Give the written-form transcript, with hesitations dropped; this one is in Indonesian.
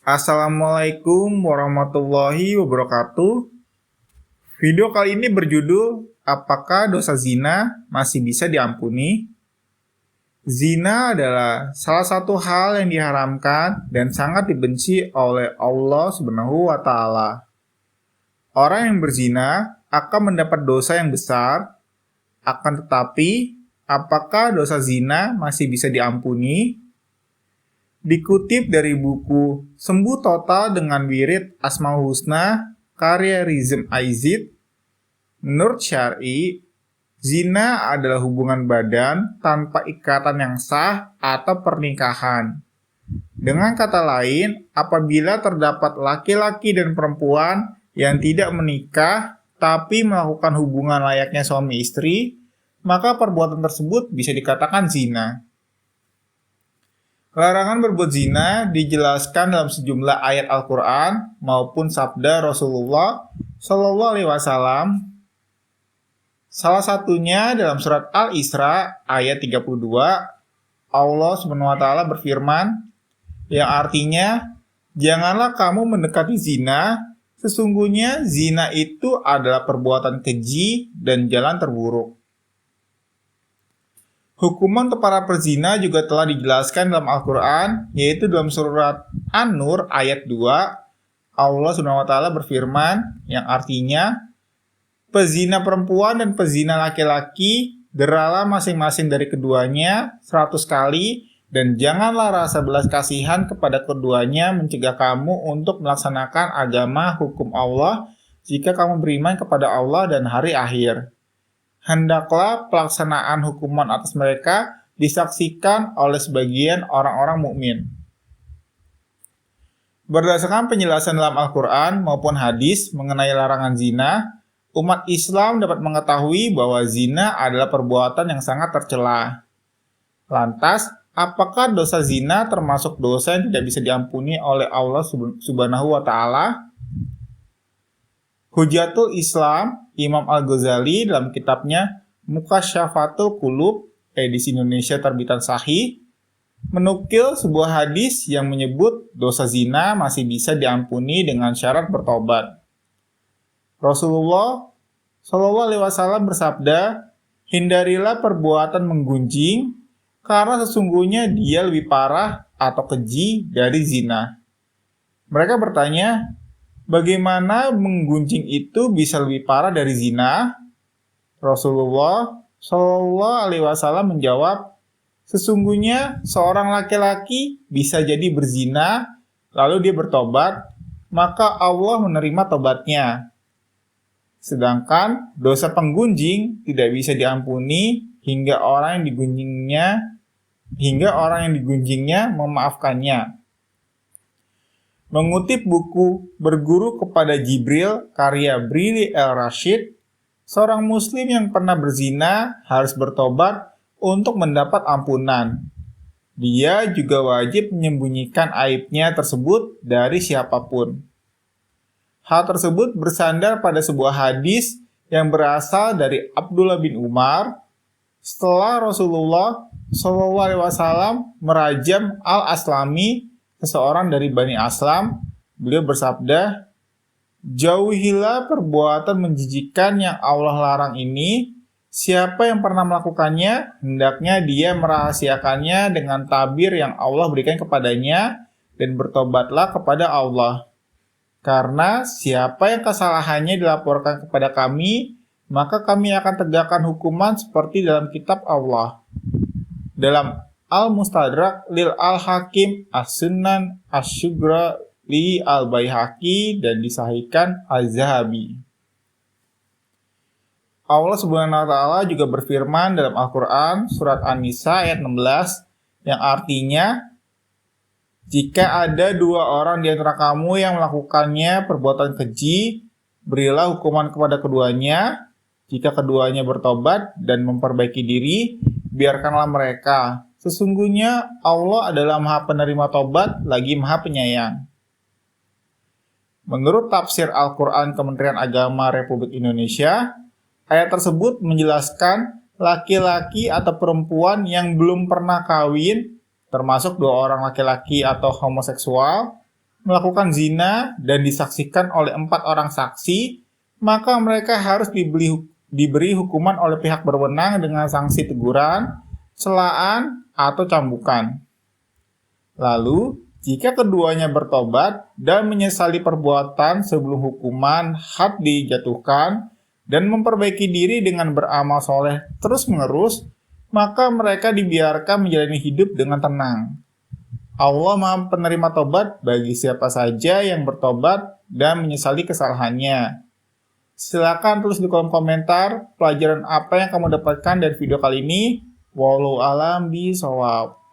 Assalamualaikum warahmatullahi wabarakatuh. Video kali ini berjudul apakah dosa zina masih bisa diampuni? Zina adalah salah satu hal yang diharamkan dan sangat dibenci oleh Allah Subhanahu wa taala. Orang yang berzina akan mendapat dosa yang besar, akan tetapi apakah dosa zina masih bisa diampuni? Dikutip dari buku Sembuh Total dengan Wirid Asmaul Husna karya Rizm Aizid, menurut syar'i, zina adalah hubungan badan tanpa ikatan yang sah atau pernikahan. Dengan kata lain, apabila terdapat laki-laki dan perempuan yang tidak menikah tapi melakukan hubungan layaknya suami istri, maka perbuatan tersebut bisa dikatakan zina. Larangan berbuat zina dijelaskan dalam sejumlah ayat Al-Quran maupun sabda Rasulullah Shallallahu Alaihi Wasallam. Salah satunya dalam surat Al-Isra ayat 32, Allah Subhanahu Wa Taala berfirman, yang artinya, janganlah kamu mendekati zina, sesungguhnya zina itu adalah perbuatan keji dan jalan terburuk. Hukuman untuk para pezina juga telah dijelaskan dalam Al-Quran, yaitu dalam surat An-Nur ayat 2, Allah SWT berfirman, yang artinya, pezina perempuan dan pezina laki-laki, deralah masing-masing dari keduanya 100 kali, dan janganlah rasa belas kasihan kepada keduanya mencegah kamu untuk melaksanakan agama hukum Allah jika kamu beriman kepada Allah dan hari akhir. Hendaklah pelaksanaan hukuman atas mereka disaksikan oleh sebagian orang-orang mukmin. Berdasarkan penjelasan dalam Al-Quran maupun hadis mengenai larangan zina, umat Islam dapat mengetahui bahwa zina adalah perbuatan yang sangat tercela. Lantas, apakah dosa zina termasuk dosa yang tidak bisa diampuni oleh Allah Subhanahu wa Ta'ala? Hujatul Islam Imam Al-Ghazali dalam kitabnya Mukasyafatul Qulub edisi Indonesia terbitan Sahih menukil sebuah hadis yang menyebut dosa zina masih bisa diampuni dengan syarat bertobat. Rasulullah Shallallahu Alaihi Wasallam bersabda, hindarilah perbuatan menggunjing karena sesungguhnya dia lebih parah atau keji dari zina. Mereka bertanya, bagaimana menggunjing itu bisa lebih parah dari zina? Rasulullah Shallallahu Alaihi Wasallam menjawab, sesungguhnya seorang laki-laki bisa jadi berzina, lalu dia bertobat, maka Allah menerima tobatnya. Sedangkan dosa penggunjing tidak bisa diampuni hingga orang yang digunjingnya memaafkannya. Mengutip buku Berguru kepada Jibril karya Brili El-Rashid, seorang muslim yang pernah berzina harus bertobat untuk mendapat ampunan. Dia juga wajib menyembunyikan aibnya tersebut dari siapapun. Hal tersebut bersandar pada sebuah hadis yang berasal dari Abdullah bin Umar setelah Rasulullah SAW merajam Al-Aslami, seseorang dari Bani Aslam. Beliau bersabda, jauhilah perbuatan menjijikkan yang Allah larang ini. Siapa yang pernah melakukannya, hendaknya dia merahasiakannya dengan tabir yang Allah berikan kepadanya dan bertobatlah kepada Allah. Karena siapa yang kesalahannya dilaporkan kepada kami, maka kami akan tegakkan hukuman seperti dalam kitab Allah. Dalam Al-Mustadrak lil Al-Hakim As-Sunan Asy-Syugra li Al-Baihaqi dan disahihkan Az-Zahabi. Allah Subhanahu wa Ta'ala juga berfirman dalam Al-Quran surat An-Nisa ayat 16 yang artinya, jika ada dua orang di antara kamu yang melakukannya perbuatan keji, berilah hukuman kepada keduanya. Jika keduanya bertobat dan memperbaiki diri, biarkanlah mereka. Sesungguhnya Allah adalah Maha Penerima Tobat lagi Maha Penyayang. Menurut tafsir Al-Quran Kementerian Agama Republik Indonesia, ayat tersebut menjelaskan laki-laki atau perempuan yang belum pernah kawin, termasuk dua orang laki-laki atau homoseksual, melakukan zina dan disaksikan oleh 4 orang saksi, maka mereka harus diberi hukuman oleh pihak berwenang dengan sanksi teguran, celaan, atau cambukan. Lalu, jika keduanya bertobat dan menyesali perbuatan sebelum hukuman had dijatuhkan dan memperbaiki diri dengan beramal soleh terus-menerus, maka mereka dibiarkan menjalani hidup dengan tenang. Allah Maha Penerima Tobat bagi siapa saja yang bertobat dan menyesali kesalahannya. Silakan tulis di kolom komentar pelajaran apa yang kamu dapatkan dari video kali ini. Wallahu a'lam bishawab.